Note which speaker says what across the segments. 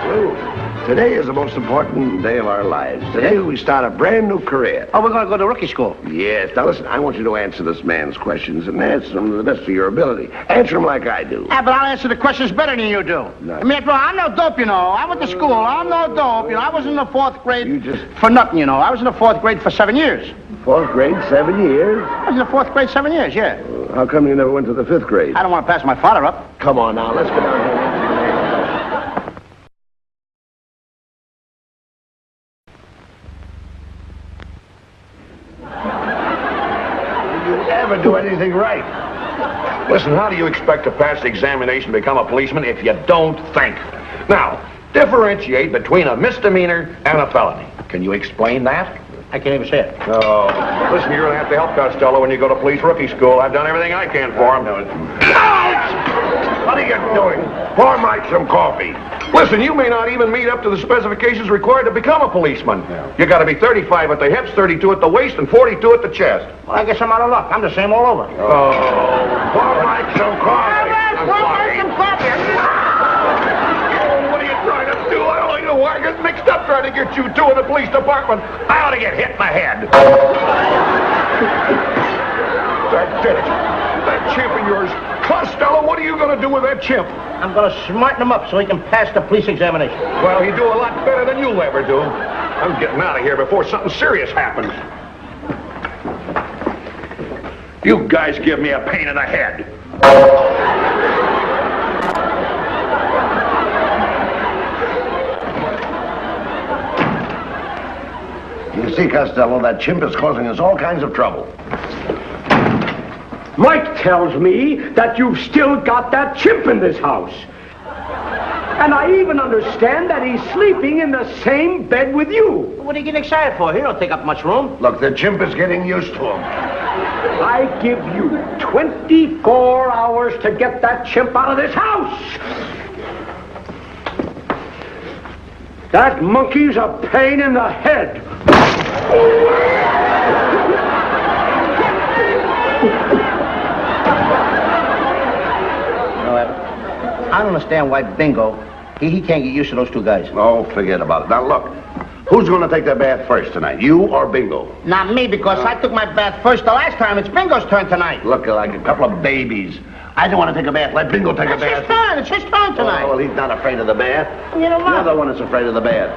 Speaker 1: Lou, today is the most important day of our lives. Today we start a brand new career.
Speaker 2: Oh, we're going to go to rookie school.
Speaker 1: Yes. Now listen, I want you to answer this man's questions and answer them to the best of your ability. Answer them like I do.
Speaker 2: Yeah, but I'll answer the questions better than you do.
Speaker 1: No.
Speaker 2: I mean, after all, I'm no dope, you know. I went to school. I'm no dope. You know, I was in the 4th grade
Speaker 1: You just-
Speaker 2: for nothing, you know. I was in the 4th grade for 7 years.
Speaker 1: 4th grade, 7 years?
Speaker 2: I was in the 4th grade 7 years, yeah.
Speaker 1: How come you never went to the 5th grade?
Speaker 2: I don't want to pass my father up.
Speaker 1: Come on now, let's go down here and answer the man's questions. Did you ever do anything right?
Speaker 3: Listen, how do you expect to pass the examination to become a policeman if you don't think? Now, differentiate between a misdemeanor and a felony. Can you explain that?
Speaker 2: I can't even say it.
Speaker 3: Oh, listen, you're going to have to help Costello when you go to police rookie school. I've done everything I can for him.
Speaker 1: Ouch! What are you doing? Pour Mike some coffee.
Speaker 3: Listen, you may not even meet up to the specifications required to become a policeman. You got to be 35 at the hips, 32 at the waist, and 42 at the chest.
Speaker 2: Well, I guess I'm out of luck. I'm the same all over.
Speaker 3: Oh,
Speaker 1: Pour Mike some coffee.
Speaker 3: I'm sorry. Oh, what are you trying to do? I don't know why I get mixed up trying to get you two in the police department. I ought to get hit in the head. That did it. That chimp of yours. Costello, what are you going to do with that chimp?
Speaker 2: I'm going to smarten him up so he can pass the police examination.
Speaker 3: Well, he'd do a lot better than you'll ever do. I'm getting out of here before something serious happens. You guys give me a pain in the head.
Speaker 1: You see, Costello, that chimp is causing us all kinds of trouble.
Speaker 4: Mike tells me that you've still got that chimp in this house. And I even understand that he's sleeping in the same bed with you.
Speaker 2: What are you getting excited for? He don't take up much room.
Speaker 1: Look, the chimp is getting used to him.
Speaker 4: I give you 24 hours to get that chimp out of this house. That monkey's a pain in the head.
Speaker 2: I don't understand why Bingo, he can't get used to those two guys.
Speaker 1: Oh, forget about it. Now, look, who's going to take their bath first tonight, you or Bingo?
Speaker 2: Not me, because I took my bath first the last time. It's Bingo's turn tonight.
Speaker 1: Look, like a couple of babies. I don't want to take a bath. Let Bingo take a bath.
Speaker 2: It's his turn tonight.
Speaker 1: Oh, well, he's not afraid of the bath.
Speaker 2: You know what?
Speaker 1: You're the one that's afraid of the bath.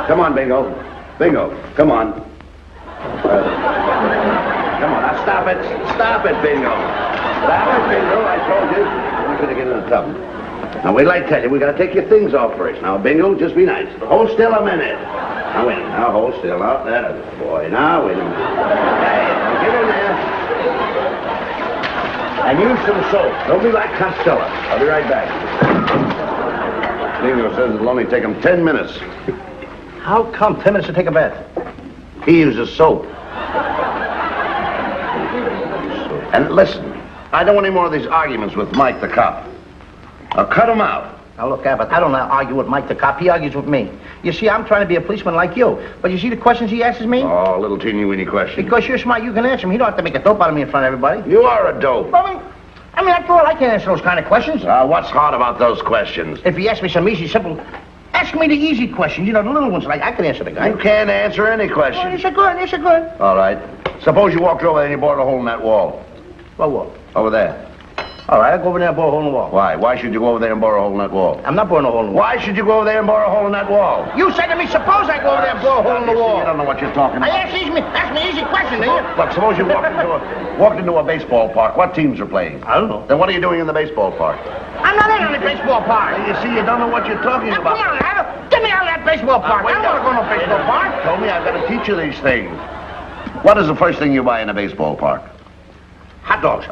Speaker 1: Come on, Bingo. Bingo, come on. Come on, now stop it. Stop it, Bingo. Stop it, Bingo. I told you. I want you to get in the tub. Now, wait till I tell you. We got to take your things off first. Now, Bingo, just be nice. Hold still a minute. Now, wait. Now, hold still. Now, that is the boy. Now, wait a minute. Hey, get in there. And use some soap. Don't be like Costello. I'll be right back. Bingo says it'll only take him 10 minutes.
Speaker 2: How come 10 minutes to take a bath?
Speaker 1: He uses soap. And listen, I don't want any more of these arguments with Mike the cop. Now cut him out.
Speaker 2: Now, look, Abbott, I don't argue with Mike the cop. He argues with me. You see, I'm trying to be a policeman like you. But you see the questions he asks me?
Speaker 1: Oh, little teeny-weeny question.
Speaker 2: Because you're smart, you can answer them. He don't have to make a dope out of me in front of everybody.
Speaker 1: You are a dope.
Speaker 2: I mean, after all, I can't answer those kind of questions.
Speaker 1: What's hard about those questions?
Speaker 2: If he asks me some easy, simple... Ask me the easy questions, you know, the little ones. Like, I can answer the guy.
Speaker 1: You can't answer any question.
Speaker 2: Well, yes, you could. Yes, you could.
Speaker 1: All right. Suppose you walked over there and you bored a hole in that wall.
Speaker 2: What wall?
Speaker 1: Over there.
Speaker 2: All right, I'll go over there and bore a hole in the wall.
Speaker 1: Why? Why should you go over there and bore a hole in that wall?
Speaker 2: I'm not boring a hole in the wall.
Speaker 1: Why should you go over there and bore a hole in that wall?
Speaker 2: You said to me, suppose I go over there and bore a hole in the wall.
Speaker 1: You don't know what you're talking about.
Speaker 2: Ask me an easy question, do you?
Speaker 1: Look, suppose you walked into a baseball park. What teams are playing?
Speaker 2: I don't know.
Speaker 1: Then what are you doing in the baseball park?
Speaker 2: I'm not in any baseball park.
Speaker 1: You see, you don't know what you're talking
Speaker 2: Now,
Speaker 1: about.
Speaker 2: come on, Adam. Get me out of that baseball park. I don't want to go to a baseball park.
Speaker 1: Told me I've got to teach you these things. What is the first thing you buy in a baseball park?
Speaker 2: Hot dogs.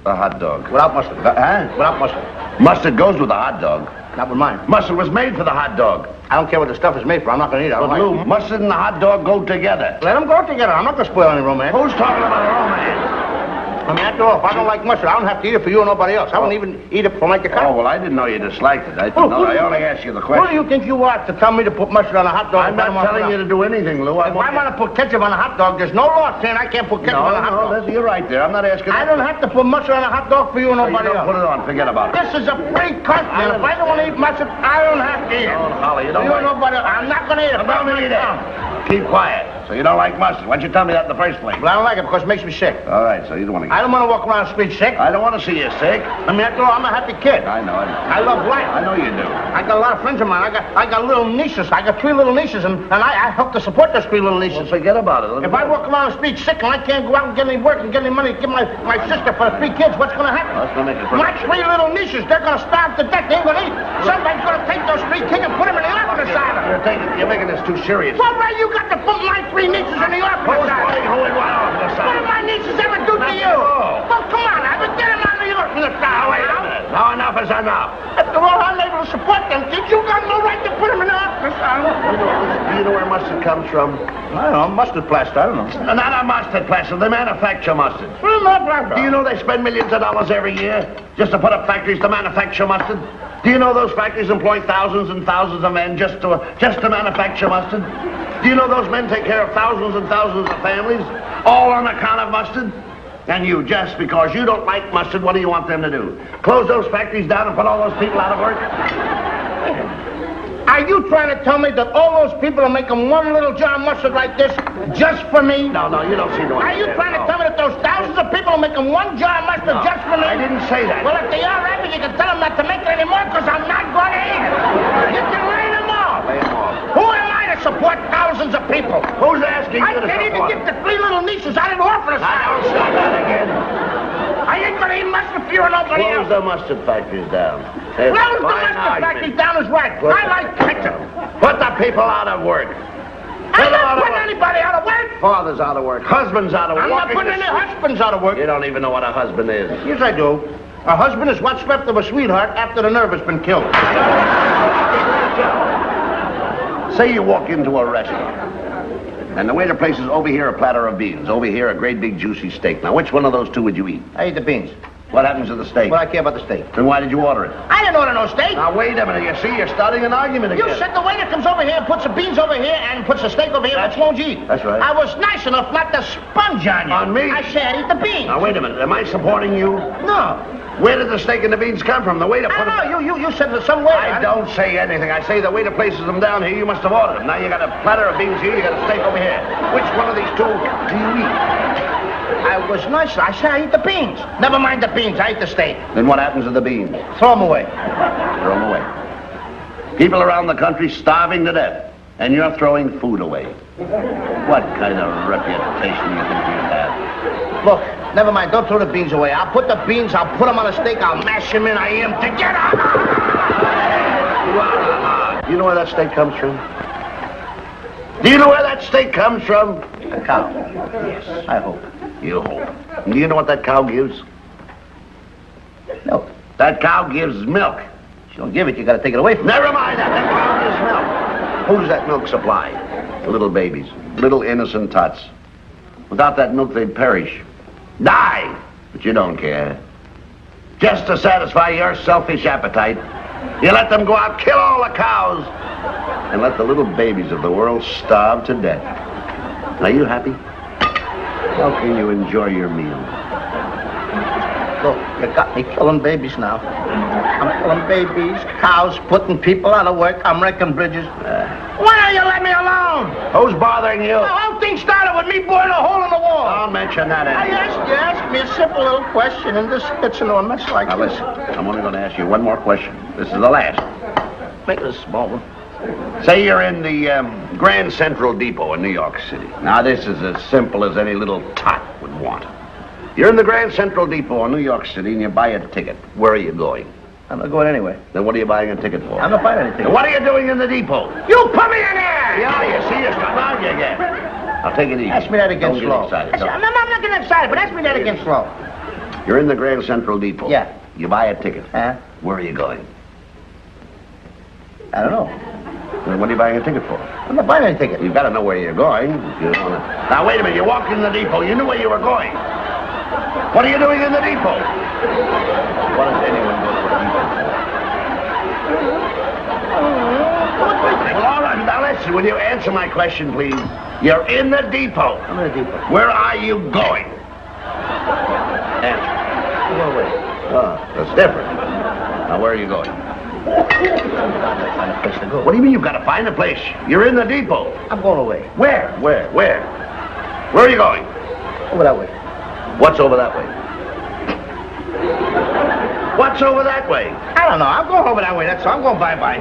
Speaker 1: A hot dog.
Speaker 2: Without mustard.
Speaker 1: Huh?
Speaker 2: Without mustard.
Speaker 1: Mustard goes with a hot dog.
Speaker 2: Not with mine.
Speaker 1: Mustard was made for the hot dog.
Speaker 2: I don't care what the stuff is made for. I'm not going to eat it. I don't
Speaker 1: But
Speaker 2: like
Speaker 1: Lou,
Speaker 2: it.
Speaker 1: mustard and the hot dog go together.
Speaker 2: Let them go together. I'm not going to spoil any romance.
Speaker 1: Who's talking about romance?
Speaker 2: I mean, after all, if I don't like mustard, I don't have to eat it for you or nobody else. I wouldn't even eat it for like a
Speaker 1: Oh,
Speaker 2: cop.
Speaker 1: well, I didn't know you disliked it. I only asked you the question.
Speaker 2: Who do you think you are to tell me to put mustard on a hot dog?
Speaker 1: I'm not telling you to do anything, Lou.
Speaker 2: If I want to put ketchup on a hot dog, there's no law saying I can't put ketchup on a hot dog.
Speaker 1: You're right there. I'm not asking.
Speaker 2: I don't have to put mustard on a hot dog for you or nobody
Speaker 1: Don't
Speaker 2: else.
Speaker 1: put it on. Forget about it.
Speaker 2: This is a free country, and if I don't want to eat mustard, I don't have to eat it.
Speaker 1: Oh, Holly, you don't
Speaker 2: You
Speaker 1: like
Speaker 2: or nobody else. I'm not going to eat it.
Speaker 1: Don't eat it. Keep quiet. So you don't like mustard. Why'd you tell me that in the first place?
Speaker 2: Well, I don't like it because it makes me sick.
Speaker 1: All right, so you don't want to
Speaker 2: I don't want to walk around the street sick.
Speaker 1: I don't want to see you sick.
Speaker 2: I mean, after all, I'm a happy kid.
Speaker 1: I know.
Speaker 2: I love life.
Speaker 1: I know you do.
Speaker 2: I got a lot of friends of mine. I got little nieces. I got 3 little nieces, and I help to support those 3 little nieces.
Speaker 1: Well, forget about it.
Speaker 2: If I walk around the street sick and I can't go out and get any work and get any money to give my sister for the 3 kids, what's going to happen?
Speaker 1: Well, that's going to make it
Speaker 2: My 3 little nieces, they're going to starve to death. They ain't going to eat. Somebody's going to take those 3 kids and put them in the orphan asylum.
Speaker 1: You're making this too serious.
Speaker 2: What right you got to put my 3 nieces in the orphan asylum? What did my nieces ever do to you? Well, come on, I would get them out of the orphan asylum.
Speaker 1: Now, enough is enough.
Speaker 2: After all, I'm able to support them. Did you got no right to put them in the orphan asylum?
Speaker 1: Do you know where mustard comes from?
Speaker 2: I don't know, mustard plaster, I don't know.
Speaker 1: Not a mustard plaster. They manufacture mustard. Do you know they spend millions of dollars every year just to put up factories to manufacture mustard? Do you know those factories employ thousands and thousands of men just to manufacture mustard? Do you know those men take care of thousands and thousands of families, all on account of mustard? And you, just because you don't like mustard, what do you want them to do? Close those factories down and put all those people out of work?
Speaker 2: Are you trying to tell me that all those people are making one little jar of mustard like this just for me?
Speaker 1: No, you don't see the way.
Speaker 2: Are you trying to tell me that those thousands of people are making one jar of mustard just for me?
Speaker 1: I didn't say that.
Speaker 2: Well, if they are, Abbott, you can tell them not to make it anymore because I'm not going to eat it. You can lay them off.
Speaker 1: Lay 'em off.
Speaker 2: Who am I to support thousands of people?
Speaker 1: Who's asking
Speaker 2: I
Speaker 1: you to
Speaker 2: can't even
Speaker 1: support?
Speaker 2: get the 3 little nieces out of the orphan
Speaker 1: Now,
Speaker 2: asylum.
Speaker 1: stop that again.
Speaker 2: I ain't going to eat mustard for you or nobody
Speaker 1: Close
Speaker 2: else.
Speaker 1: the mustard factories down.
Speaker 2: Close the mustard factories down is right. I like ketchup.
Speaker 1: Put the people out of work.
Speaker 2: I'm not putting anybody out of work.
Speaker 1: Father's out of work. Husband's out of work.
Speaker 2: I'm not putting any husbands out of work.
Speaker 1: You don't even know what a husband is.
Speaker 2: Yes, I do. A husband is what's left of a sweetheart after the nerve has been killed.
Speaker 1: Say you walk into a restaurant, and the waiter places over here a platter of beans, over here a great big juicy steak. Now, which one of those 2 would you eat?
Speaker 2: I eat the beans.
Speaker 1: What happens to the steak?
Speaker 2: What I care about the steak.
Speaker 1: Then why did you order it?
Speaker 2: I didn't order no steak.
Speaker 1: Now, wait a minute. You see, you're starting an argument again.
Speaker 2: You said the waiter comes over here and puts the beans over here and puts the steak over here. Which won't you eat?
Speaker 1: That's right.
Speaker 2: I was nice enough not to sponge on you.
Speaker 1: On me?
Speaker 2: I said eat the beans.
Speaker 1: Now, wait a minute. Am I supporting you?
Speaker 2: No.
Speaker 1: Where did the steak and the beans come from? The waiter
Speaker 2: I
Speaker 1: put
Speaker 2: don't
Speaker 1: them...
Speaker 2: know. You said that some waiter.
Speaker 1: I don't say anything. I say the waiter places them down here. You must have ordered them. Now you got a platter of beans here. You got a steak over here. Which one of these 2 do you eat?
Speaker 2: I was nice. I said I eat the beans. Never mind the beans. I eat the steak.
Speaker 1: Then what happens to the beans?
Speaker 2: Throw them away.
Speaker 1: Throw them away. People around the country starving to death, and you're throwing food away. What kind of reputation do you think you have?
Speaker 2: Look, never mind. Don't throw the beans away. I'll put the beans. I'll put them on a steak. I'll mash them in. I am together.
Speaker 1: Do you know where that steak comes from? Do you know where that steak comes from?
Speaker 2: A cow. Yes, I hope.
Speaker 1: You hope. And do you know what that cow gives?
Speaker 2: Milk.
Speaker 1: That cow gives milk.
Speaker 2: If you don't give it, you got to take it away from me.
Speaker 1: Never mind that. That cow gives milk. Who does that milk supply? Little babies. Little innocent tots. Without that milk, they'd perish. Die! But you don't care. Just to satisfy your selfish appetite, you let them go out, kill all the cows, and let the little babies of the world starve to death. Are you happy? How can you enjoy your meal?
Speaker 2: Look, you got me killing babies now. I'm killing babies, cows, putting people out of work. I'm wrecking bridges. Why don't you let me alone?
Speaker 1: Who's bothering you?
Speaker 2: The whole thing started with me boring a hole in the wall.
Speaker 1: Don't mention that
Speaker 2: You
Speaker 1: anymore.
Speaker 2: asked me a simple little question, and this gets into a mess like
Speaker 1: Now
Speaker 2: this.
Speaker 1: listen, I'm only going to ask you one more question. This is the last.
Speaker 2: Make it a small one.
Speaker 1: Say you're in the Grand Central Depot in New York City. Now, this is as simple as any little tot would want. You're in the Grand Central Depot in New York City, and you buy a ticket. Where are you going?
Speaker 2: I'm not going anywhere.
Speaker 1: Then what are you buying a ticket for?
Speaker 2: I'm not buying anything.
Speaker 1: Then what are you doing in the depot?
Speaker 2: You put me in there!
Speaker 1: Yeah, you see, you're starting to argue again. I'll take it easy.
Speaker 2: Ask me that again
Speaker 1: Don't
Speaker 2: slow.
Speaker 1: get excited.
Speaker 2: I'm not getting excited, but ask me that again slow.
Speaker 1: You're in the Grand Central Depot.
Speaker 2: Yeah.
Speaker 1: You buy a ticket.
Speaker 2: Huh?
Speaker 1: Where are you going?
Speaker 2: I don't know.
Speaker 1: Then what are you buying a ticket for?
Speaker 2: I'm not buying any ticket.
Speaker 1: You've got to know where you're going. If you don't wanna... Now, wait a minute. You walked in the depot. You knew where you were going. What are you doing in the depot?
Speaker 2: What does anyone go to a depot for?
Speaker 1: Well, all right. Now, listen, will you answer my question, please? You're in the depot.
Speaker 2: I'm in a depot.
Speaker 1: Where are you going?
Speaker 2: Answer. Go away.
Speaker 1: Oh, that's different. Now, where are you going?
Speaker 2: Find a place to go.
Speaker 1: What do you mean you've got to find a place? You're in the depot.
Speaker 2: I'm going away.
Speaker 1: Where? Where are you going?
Speaker 2: Over that way.
Speaker 1: What's over that way? What's over that way?
Speaker 2: I don't know. I'm going over that way. That's all. I'm going bye-bye.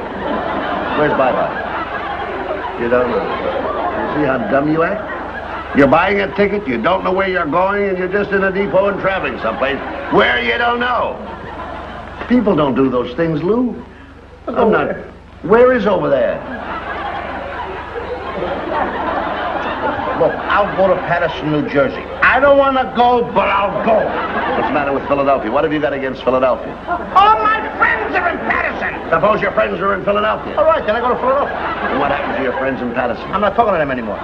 Speaker 1: Where's bye-bye? You don't know. You see how dumb you act? You're buying a ticket, you don't know where you're going, and you're just in a depot and traveling someplace where you don't know. People don't do those things, Lou. I'm not. Where is over there?
Speaker 2: Look, I'll go to Patterson, New Jersey. I don't want to go, but I'll go.
Speaker 1: What's the matter with Philadelphia? What have you got against Philadelphia?
Speaker 2: All my friends are in Patterson.
Speaker 1: Suppose your friends are in Philadelphia.
Speaker 2: All right, then I go to Philadelphia.
Speaker 1: And what happens to your friends in Patterson?
Speaker 2: I'm not talking to them anymore.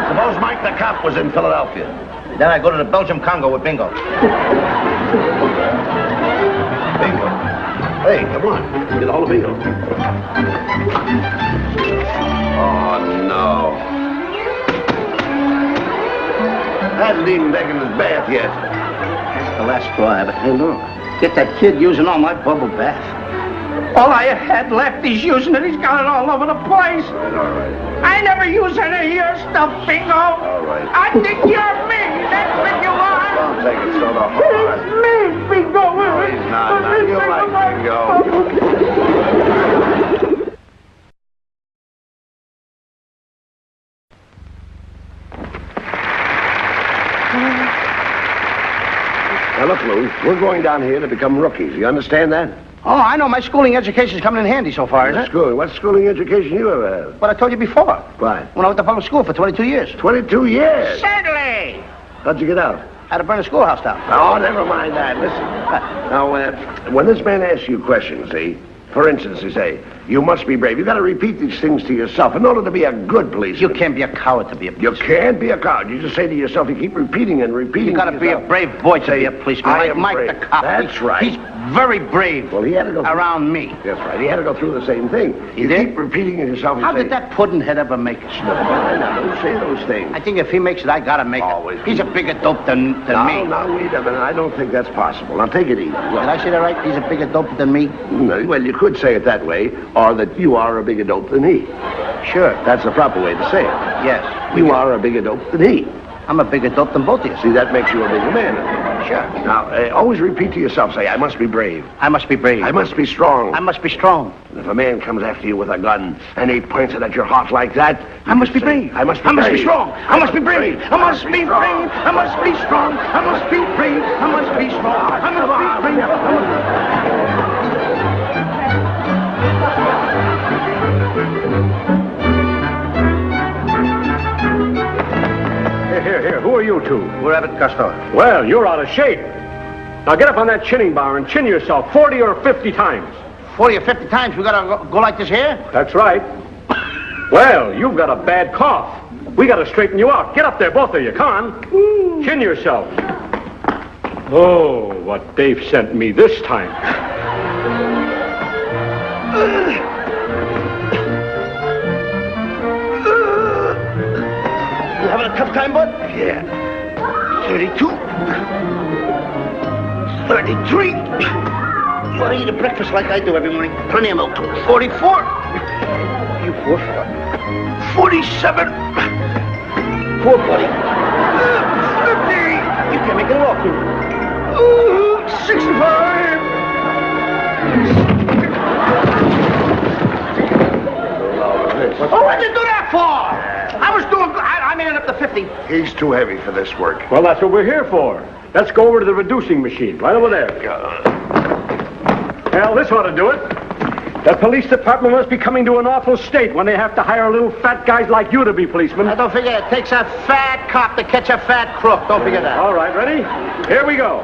Speaker 1: Suppose Mike the cop was in Philadelphia.
Speaker 2: Then I go to the Belgium Congo with Bingo.
Speaker 1: Bingo. Hey, come on. Get a hold of Bingo. Oh, no. Hasn't even taken his bath yet.
Speaker 2: That's the last straw, Abbott. Hey, look. Get that kid using all my bubble bath. All I had left, he's using it. He's got it all over the place.
Speaker 1: All right.
Speaker 2: I never use any of your stuff, Bingo.
Speaker 1: All right.
Speaker 2: I think you're me. That's what you are.
Speaker 1: Don't take it so hard.
Speaker 2: It's me, Bingo.
Speaker 1: No, he's not. Now, you like Bingo. Now, look, Lou, we're going down here to become rookies. You understand that?
Speaker 2: Oh, I know. My schooling education's coming in handy so far, isn't it?
Speaker 1: Schooling? What schooling education you ever had?
Speaker 2: What I told you before.
Speaker 1: Why?
Speaker 2: When I went to public school for 22 years.
Speaker 1: 22 years.
Speaker 2: Certainly.
Speaker 1: How'd you get out?
Speaker 2: Had to burn the schoolhouse down.
Speaker 1: Oh, never mind that. Listen. Now, when this man asks you questions, see, for instance, he say, you must be brave. You got to repeat these things to yourself in order to be a good policeman.
Speaker 2: You can't be a coward to be a policeman.
Speaker 1: You can't be a coward. You just say to yourself, you keep repeating and repeating.
Speaker 2: You got to be a brave boy to be a policeman.
Speaker 1: I
Speaker 2: Like
Speaker 1: am
Speaker 2: Mike
Speaker 1: brave.
Speaker 2: the cop.
Speaker 1: That's right.
Speaker 2: He's very brave.
Speaker 1: Well, he had to go
Speaker 2: around me.
Speaker 1: That's right. He had to go through the same thing. You
Speaker 2: did?
Speaker 1: keep repeating it yourself.
Speaker 2: How did that puddinhead ever make it?
Speaker 1: Now, don't say those things.
Speaker 2: I think if he makes it, I gotta make
Speaker 1: Always.
Speaker 2: it. He's a bigger dope than me.
Speaker 1: Now, wait a minute. I don't think that's possible. Now, take it easy.
Speaker 2: Did I say that right? He's a bigger dope than me?
Speaker 1: No, well, you could say it that way, or that you are a bigger dope than he.
Speaker 2: Sure.
Speaker 1: That's the proper way to say it.
Speaker 2: Yes.
Speaker 1: You are a bigger dope than he.
Speaker 2: I'm a bigger dope than both of you.
Speaker 1: See, that makes you a bigger man.
Speaker 2: Sure.
Speaker 1: Now, always repeat to yourself, say, I must be brave.
Speaker 2: I must be brave.
Speaker 1: I must be strong.
Speaker 2: I must be strong.
Speaker 1: And if a man comes after you with a gun and he points it at your heart like that,
Speaker 2: I must be
Speaker 1: say,
Speaker 2: brave.
Speaker 1: I must be
Speaker 2: I must
Speaker 1: brave.
Speaker 2: be strong. I must be brave. I must be brave. I must be strong. I must be brave. I must be strong. I must be brave.
Speaker 4: Here. Who are you two?
Speaker 2: We're Abbott Costello.
Speaker 4: Well, you're out of shape. Now get up on that chinning bar and chin yourself 40 or 50 times.
Speaker 2: 40 or 50 times we gotta go like this here?
Speaker 4: That's right. Well, you've got a bad cough. We gotta straighten you out. Get up there, both of you. Come on. Chin yourself. Oh, what Dave sent me this time.
Speaker 2: You having a tough time, bud?
Speaker 1: Yeah.
Speaker 2: 32. 33. You ought to eat a breakfast like I do every morning. Plenty of milk. 44. You poor fuck. 47. Poor buddy. 50. You can't make it walk, can you? 65. Oh, what'd you do that for? I was doing good. I made it up to 50.
Speaker 1: He's too heavy for this work.
Speaker 4: Well, that's what we're here for. Let's go over to the reducing machine, right over there. Well, this ought to do it. The police department must be coming to an awful state when they have to hire little fat guys like you to be policemen.
Speaker 2: Now, don't forget, it takes a fat cop to catch a fat crook. Don't forget that.
Speaker 4: All right, ready? Here we go.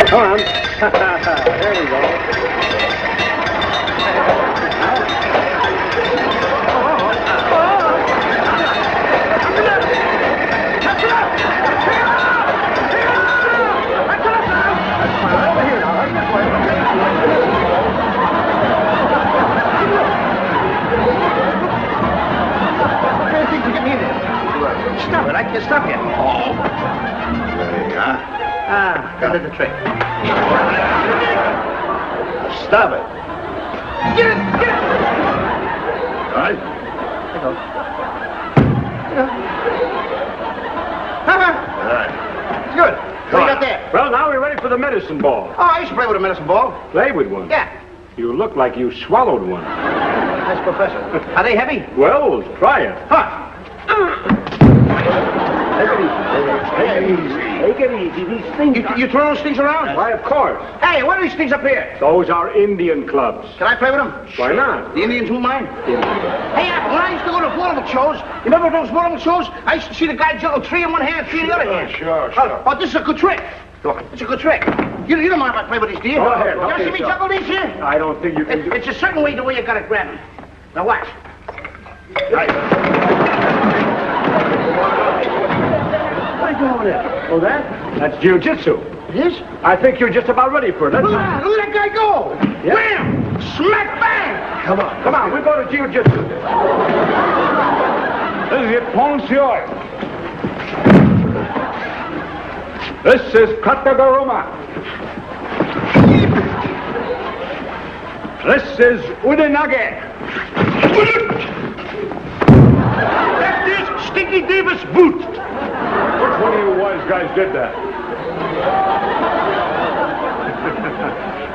Speaker 4: Come on. There we go.
Speaker 2: I can't stop you.
Speaker 1: Oh. There you are.
Speaker 2: That did the trick.
Speaker 1: Stop it.
Speaker 2: Get it! Get it!
Speaker 1: All right?
Speaker 2: There you go.
Speaker 1: All right.
Speaker 2: It's good. What do you got there?
Speaker 4: Well, now we're ready for the medicine ball.
Speaker 2: Oh, I used to play with a medicine ball.
Speaker 4: Play with one?
Speaker 2: Yeah.
Speaker 4: You look like you swallowed one.
Speaker 2: Nice professor. Are they heavy?
Speaker 4: Well, try it.
Speaker 2: Huh.
Speaker 4: Take it easy. These things.
Speaker 2: You throw those things around?
Speaker 4: Why, of course.
Speaker 2: Hey, what are these things up here?
Speaker 4: Those are Indian clubs.
Speaker 2: Can I play with them?
Speaker 4: Why not?
Speaker 2: The Indians won't mind? Hey, Apple, when I used to go to vaudeville shows, you remember those vaudeville shows? I used to see the guy juggle 3 in one hand, 3 in the other hand.
Speaker 1: Sure.
Speaker 2: Oh, this is a good trick. It's a good trick. You don't mind if I play with these, do you?
Speaker 4: Go ahead.
Speaker 2: You ever
Speaker 4: Okay,
Speaker 2: see me
Speaker 4: so.
Speaker 2: juggle these here?
Speaker 4: I don't think you can do it.
Speaker 2: It's a certain way the way you gotta grab them. Now watch.
Speaker 1: Right.
Speaker 2: What are you doing over there?
Speaker 4: Oh, that's jiu-jitsu.
Speaker 2: It is?
Speaker 4: I think you're just about ready for it.
Speaker 2: Look at that. Look at that guy go.
Speaker 4: Yeah.
Speaker 2: Wham! Smack bang!
Speaker 4: Come on, we go to jiu-jitsu. This is it, Monsieur. This is Katagaruma. This is Udenage.
Speaker 2: That is Stinky Davis' boot.
Speaker 4: Which one of you wise guys did that?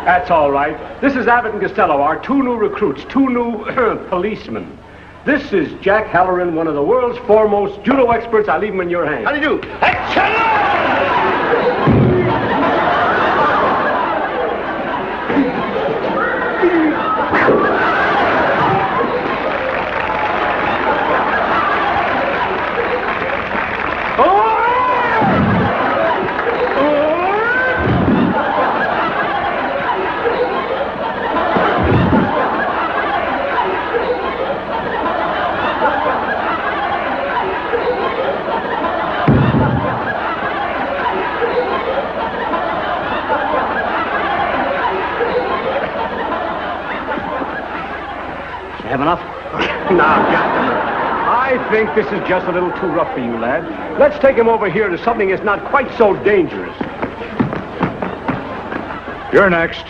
Speaker 4: That's all right. This is Abbott and Costello, our 2 new recruits, 2 new policemen. This is Jack Halloran, one of the world's foremost judo experts. I leave him in your hands.
Speaker 2: How do you do? Have enough?
Speaker 4: Now, Captain, I think this is just a little too rough for you, lad. Let's take him over here to something that's not quite so dangerous. You're next.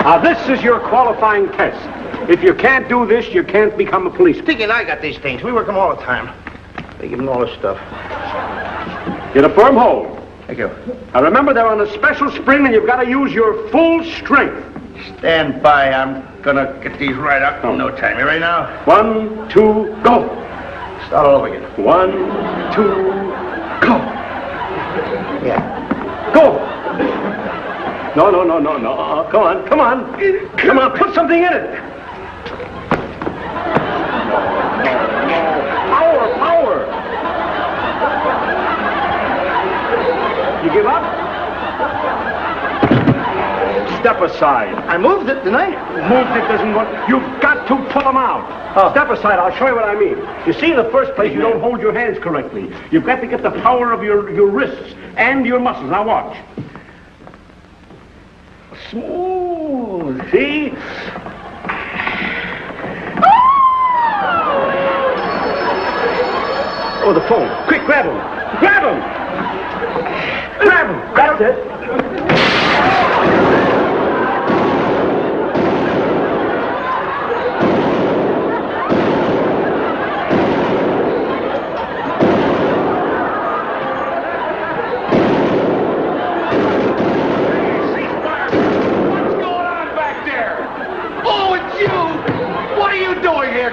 Speaker 4: Now, this is your qualifying test. If you can't do this, you can't become a policeman.
Speaker 2: Thinking I got these things. We work them all the time. They give them all this stuff.
Speaker 4: Get a firm hold.
Speaker 2: Thank you.
Speaker 4: Now, remember, they're on a special spring, and you've got to use your full strength.
Speaker 2: Stand by. I'm gonna get these right up in no time. You ready now?
Speaker 4: 1, 2, go.
Speaker 2: Start all over again.
Speaker 4: 1, 2, go.
Speaker 2: Yeah.
Speaker 4: Go. No. Come on. Come on, put something in it. No. Power. You give up? Step aside.
Speaker 2: I moved it, didn't I?
Speaker 4: Moved it doesn't work. You've got to pull them out. Step aside. I'll show you what I mean. You see, in the first place, you don't hold your hands correctly. You've got to get the power of your wrists and your muscles. Now watch. Smooth. See? Oh, the phone. Quick, grab him. Grab him. Grab him. That's it.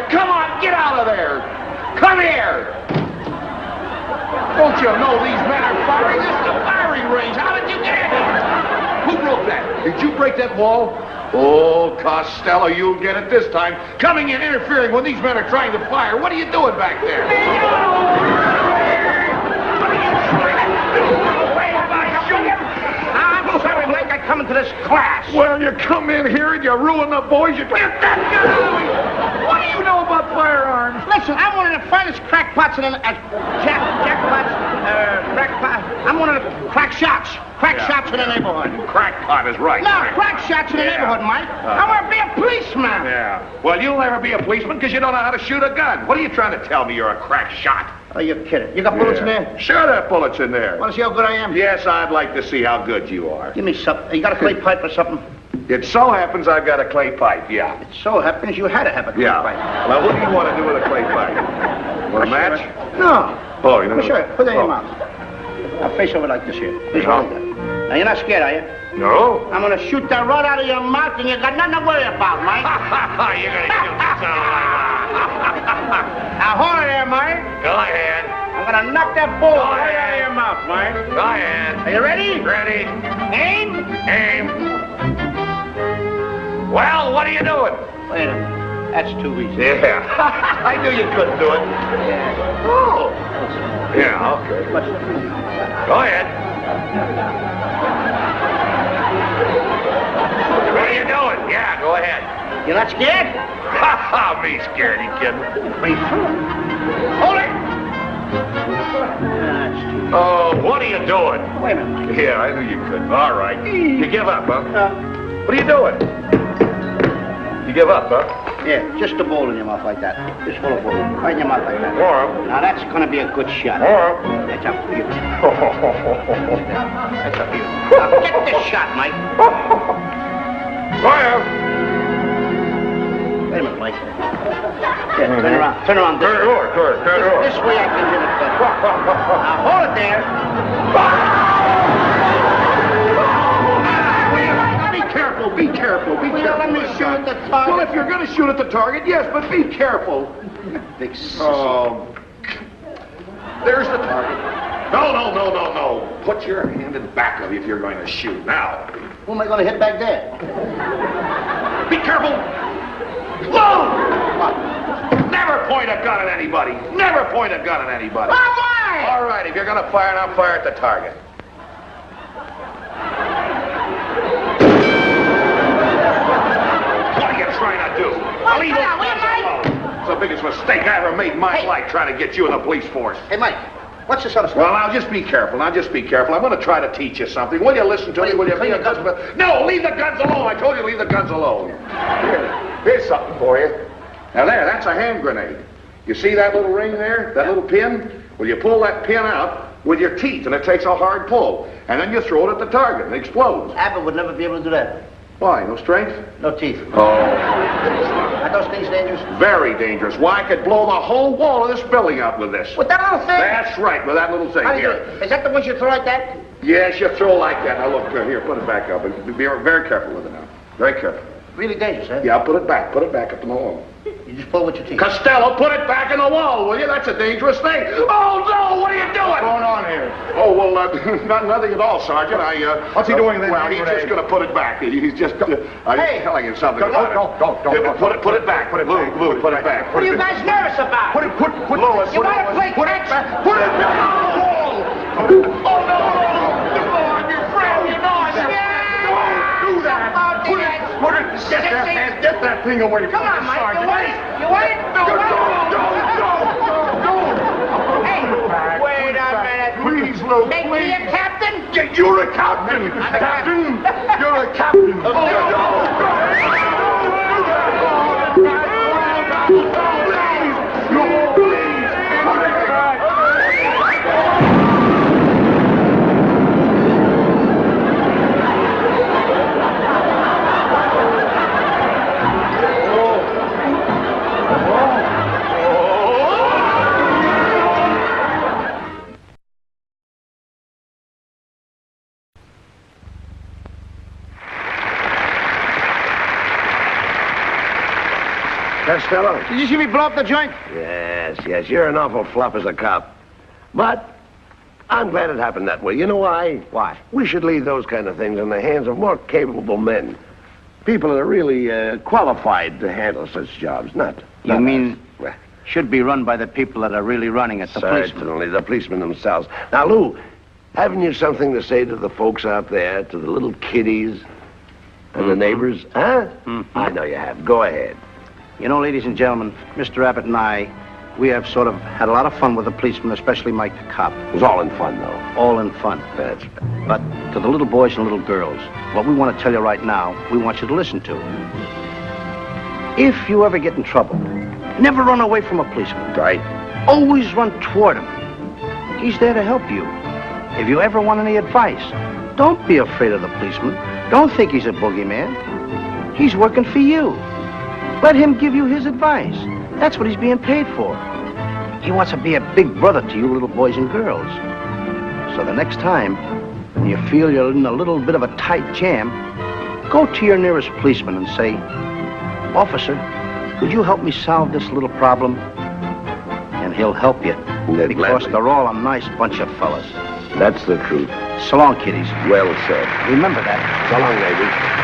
Speaker 3: Come on, get out of there! Come here! Don't you know these men are firing? This is a firing range. How did you get in here? Who broke that? Did you break that wall? Oh, Costello, you'll get it this time. Coming in, interfering when these men are trying to fire. What are you doing back there?
Speaker 2: I'm sorry, Mike. I come into this class.
Speaker 3: Well, you come in here and you ruin the boys. You get that guy! What do you know about firearms?
Speaker 2: Listen, I'm one of the finest crackpots in the... jackpots, crackpot. I'm one of the crack shots. Crack shots in the neighborhood.
Speaker 3: Crackpot is right.
Speaker 2: No, crack shots in the neighborhood, Mike. I want to be a policeman.
Speaker 3: Yeah. Well, you'll never be a policeman because you don't know how to shoot a gun. What are you trying to tell me? You're a crack shot.
Speaker 2: Oh, you're kidding. You got bullets in there?
Speaker 3: Sure, there are bullets in there.
Speaker 2: Want to see how good I am?
Speaker 3: Yes, I'd like to see how good you are.
Speaker 2: Give me something. You got a clay pipe or something?
Speaker 3: It so happens I've got a clay pipe, yeah.
Speaker 2: It so happens you had to have a clay pipe.
Speaker 3: Well, what do you want to do with a clay pipe? Want a match?
Speaker 2: No.
Speaker 3: Oh, you know.
Speaker 2: Sure, put that in your mouth. Now face over like this here. Face over like that. Now, you're not scared, are you?
Speaker 3: No.
Speaker 2: I'm going to shoot that right out of your mouth, and you got nothing to worry about, Mike.
Speaker 3: You're going to shoot this out of my mouth.
Speaker 2: Now, hold it there, Mike.
Speaker 3: Go ahead.
Speaker 2: I'm going to knock that bull right out of your mouth, Mike.
Speaker 3: Go ahead.
Speaker 2: Are you ready?
Speaker 3: Ready.
Speaker 2: Aim.
Speaker 3: Aim. Well, what are you doing?
Speaker 2: Wait a minute. That's too easy.
Speaker 3: Yeah. I knew you couldn't do it.
Speaker 2: Yeah.
Speaker 3: Oh. Yeah, okay. Go ahead. What are you doing? Yeah, go ahead.
Speaker 2: You're not scared?
Speaker 3: Me scared, you kidding?
Speaker 2: Hold it.
Speaker 3: Oh, what are you doing?
Speaker 2: Wait a minute.
Speaker 3: Yeah, I knew you couldn't. All right. You give up, huh? What are you doing? You give up, huh?
Speaker 2: Yeah, just a bowl in your mouth like that. Just full of bowl. Right in your mouth like that.
Speaker 3: All right.
Speaker 2: Now, that's going to be a good shot.
Speaker 3: All right.
Speaker 2: That's a beauty. That's a beauty. Now, get this shot, Mike.
Speaker 3: Go ahead.
Speaker 2: Wait a minute, Mike. Yeah, turn around. Turn around.
Speaker 3: Turn it over.
Speaker 2: This way I can hit it better. Now, hold it there.
Speaker 3: Be careful.
Speaker 2: Will you let me shoot at the target?
Speaker 3: Well, if you're going to shoot at the target, yes, but be careful.
Speaker 2: Big sissy.
Speaker 3: Oh. There's the target. No. Put your hand in back of you if you're going to shoot. Now.
Speaker 2: Who am I going to hit back there?
Speaker 3: Be careful. Whoa! Never point a gun at anybody. Never point a gun at anybody.
Speaker 2: Why?
Speaker 3: All right, if you're going to fire, now fire at the target. What are you trying to do? Leave those guns alone. It's the biggest mistake I ever made in my life trying to get you in the police force.
Speaker 2: Hey, Mike, what's this other stuff?
Speaker 3: Well, now, just be careful. I'm going to try to teach you something. Will you listen to me? Will you be a husband? No, leave the guns alone. I told you to leave the guns alone. Here's something for you. Now, that's a hand grenade. You see that little ring there? That little pin? Well, you pull that pin out with your teeth, and it takes a hard pull. And then you throw it at the target, and it explodes.
Speaker 2: Abbott would never be able to do that.
Speaker 3: Why? No strength?
Speaker 2: No teeth.
Speaker 3: Oh.
Speaker 2: Are those things dangerous?
Speaker 3: Very dangerous. Why, I could blow the whole wall of this building up with this.
Speaker 2: With that little thing?
Speaker 3: That's right, with that little thing.
Speaker 2: How do you do
Speaker 3: Here.
Speaker 2: it? Is that the ones you throw like that?
Speaker 3: Yes, you throw like that. Now, look, here, put it back up. Be very careful with it now. Very careful.
Speaker 2: Really dangerous, eh?
Speaker 3: Yeah, put it back. Put it back up in the wall.
Speaker 2: You just pull with your teeth.
Speaker 3: Costello, put it back in the wall, will you? That's a dangerous thing. Oh, no, what are you doing?
Speaker 5: What's going on here?
Speaker 3: Oh, well, nothing at all, Sergeant.
Speaker 5: What's he doing then?
Speaker 3: Well, he's just going to put it back. He's just
Speaker 2: Hey!
Speaker 3: telling him something about it.
Speaker 5: Don't.
Speaker 3: Put it back. Put it back. Lou, put it back.
Speaker 2: What are you guys nervous about?
Speaker 5: Put
Speaker 3: Louis,
Speaker 2: You want to play catch?
Speaker 3: Put it back on the wall. Oh, no. I'm your friend. You know I said. Don't do that. Put it. Get that thing away from
Speaker 2: Come on, Mike. You want it? You want it?
Speaker 3: Don't.
Speaker 2: Hey, wait a minute.
Speaker 3: Please, Lou,
Speaker 2: Make me a captain?
Speaker 3: You're a captain. Captain. You're a captain. Oh,
Speaker 1: Costello?
Speaker 2: Did you see me blow up the joint?
Speaker 1: Yes. You're an awful flop as a cop. But I'm glad it happened that way. You know why?
Speaker 2: Why?
Speaker 1: We should leave those kind of things in the hands of more capable men. People that are really qualified to handle such jobs, not us. Well,
Speaker 2: Should be run by the people that are really running it, the policemen.
Speaker 1: certainly, the policemen themselves. Now, Lou, haven't you something to say to the folks out there, to the little kiddies and the neighbors? Huh? I know you have. Go ahead.
Speaker 2: You know, ladies and gentlemen, Mr. Abbott and I, we have sort of had a lot of fun with the policeman, especially Mike the cop.
Speaker 1: It was all in fun, though.
Speaker 2: All in fun.
Speaker 1: That's
Speaker 2: But to the little boys and little girls, what we want to tell you right now, we want you to listen to. If you ever get in trouble, never run away from a policeman.
Speaker 1: right.
Speaker 2: Always run toward him. He's there to help you. If you ever want any advice, don't be afraid of the policeman. Don't think he's a boogeyman. He's working for you. Let him give you his advice. That's what he's being paid for. He wants to be a big brother to you little boys and girls. So the next time when you feel you're in a little bit of a tight jam, go to your nearest policeman and say, "Officer, could you help me solve this little problem?" And he'll help you. Because
Speaker 1: Gladly.
Speaker 2: they're all a nice bunch of fellas.
Speaker 1: That's the truth.
Speaker 2: So long, kiddies.
Speaker 1: Well said.
Speaker 2: Remember that.
Speaker 1: So long, ladies.